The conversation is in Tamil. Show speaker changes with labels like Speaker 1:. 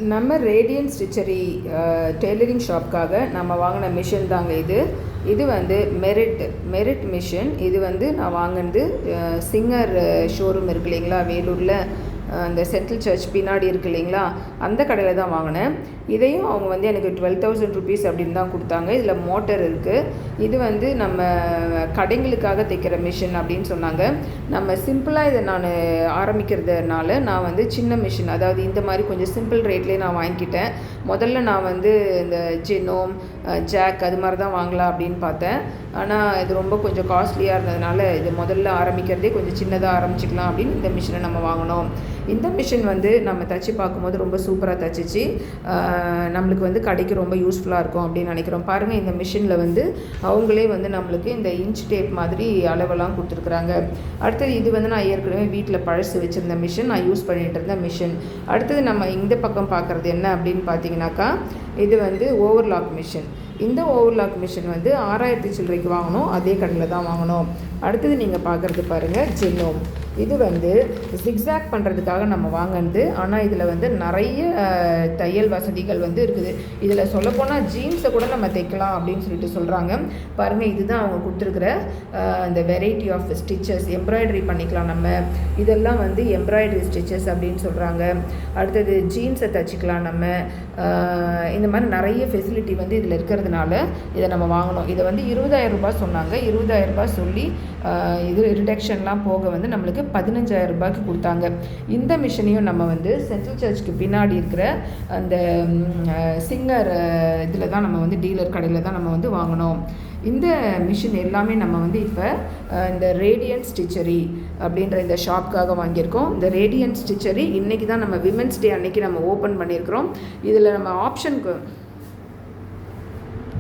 Speaker 1: நம்ம ரேடியன்ட் ஸ்டிச்சரி டெய்லரிங் ஷாப்க்காக நம்ம வாங்கின மிஷின் தாங்க இது வந்து மெரிட் மிஷின். இது வந்து நான் வாங்கினது சிங்கர் ஷோரூம் இருக்கு இல்லைங்களா, வேலூரில் அந்த சென்ட்ரல் சர்ச் பின்னாடி இருக்குது இல்லைங்களா, அந்த கடையில் தான் வாங்கினேன். இதையும் அவங்க வந்து எனக்கு 12,000 rupees அப்படின்னு தான் கொடுத்தாங்க. இதில் மோட்டர் இருக்குது. இது வந்து நம்ம கடைங்களுக்காக தைக்கிற மிஷின் அப்படின்னு சொன்னாங்க. நம்ம சிம்பிளாக இதை நான் ஆரம்பிக்கிறதுனால நான் வந்து சின்ன மிஷின், அதாவது இந்த மாதிரி கொஞ்சம் சிம்பிள் ரேட்லேயே நான் வாங்கிக்கிட்டேன். முதல்ல நான் வந்து இந்த ஜெனோம் ஜாக் அது மாதிரி தான் வாங்கலாம் அப்படின்னு பார்த்தேன். ஆனால் இது ரொம்ப கொஞ்சம் காஸ்ட்லியாக இருந்ததுனால இது முதல்ல ஆரம்பிக்கிறதே கொஞ்சம் சின்னதாக ஆரம்பிச்சிக்கலாம் அப்படின்னு இந்த மிஷினை நம்ம வாங்கினோம். இந்த மிஷின் வந்து நம்ம தைச்சி பார்க்கும்போது ரொம்ப சூப்பராக தைச்சிச்சு. நம்மளுக்கு வந்து கடைக்கு ரொம்ப யூஸ்ஃபுல்லாக இருக்கும் அப்படின்னு நினைக்கிறோம். பாருங்கள், இந்த மிஷினில் வந்து அவங்களே வந்து நம்மளுக்கு இந்த இன்ச் டேப் மாதிரி அளவெல்லாம் கொடுத்துருக்குறாங்க. அடுத்தது இது வந்து நான் ஏற்கனவே வீட்டில் பழசு வச்சுருந்த மிஷின், நான் யூஸ் பண்ணிகிட்டு இருந்த மிஷின். அடுத்தது நம்ம இந்த பக்கம் பார்க்குறது என்ன அப்படின்னு பார்த்தீங்கன்னாக்கா, இது வந்து ஓவர்லாக் மிஷின். இந்த ஓவர்லாக் மிஷின் வந்து 6,000 சில்லறைக்கு வாங்கினோம். அதே கடையில் தான் வாங்கினோம். அடுத்தது நீங்கள் பார்க்குறது பாருங்கள், ஜெனோம். இது வந்து ஜிக்ஸாக் பண்ணுறதுக்காக நம்ம வாங்கினது. ஆனால் இதில் வந்து நிறைய தையல் வசதிகள் வந்து இருக்குது. இதில் சொல்லப்போனால் ஜீன்ஸை கூட நம்ம தைக்கலாம் அப்படின்னு சொல்லிட்டு சொல்கிறாங்க. பாருங்கள், இதுதான் அவங்க கொடுத்துருக்குற இந்த வெரைட்டி ஆஃப் ஸ்டிச்சஸ். எம்ப்ராய்டரி பண்ணிக்கலாம் நம்ம. இதெல்லாம் வந்து எம்ப்ராய்டரி ஸ்டிச்சஸ் அப்படின்னு சொல்கிறாங்க. அடுத்தது ஜீன்ஸை தைச்சிக்கலாம் நம்ம. இந்த மாதிரி நிறைய ஃபெசிலிட்டி வந்து இதில் இருக்கிறதுனால இதை நம்ம வாங்கினோம். இதை வந்து 20,000 ரூபாய் சொன்னாங்க. 20,000 ரூபாய் சொல்லி இது ரிடக்ஷன்லாம் போக வந்து நம்மளுக்கு 15,000 ரூபாய்க்கு கொடுத்தாங்க. இந்த மிஷினையும் நம்ம வந்து சென்ட்ரல் சர்ச்சுக்கு பின்னாடி இருக்கிற அந்த சிங்கர் இதில் தான் நம்ம வந்து டீலர் கடையில் தான் நம்ம வந்து வாங்கினோம். இந்த மிஷின் எல்லாமே நம்ம வந்து இப்போ இந்த ரேடியன்ட் ஸ்டிச்சரி அப்படின்ற இந்த ஷாப்க்காக வாங்கியிருக்கோம். இந்த ரேடியன்ட் ஸ்டிச்சரி இன்றைக்கி தான் நம்ம விமென்ஸ் டே அன்றைக்கி நம்ம ஓப்பன் பண்ணியிருக்கிறோம். இதில் நம்ம ஆப்ஷனுக்கு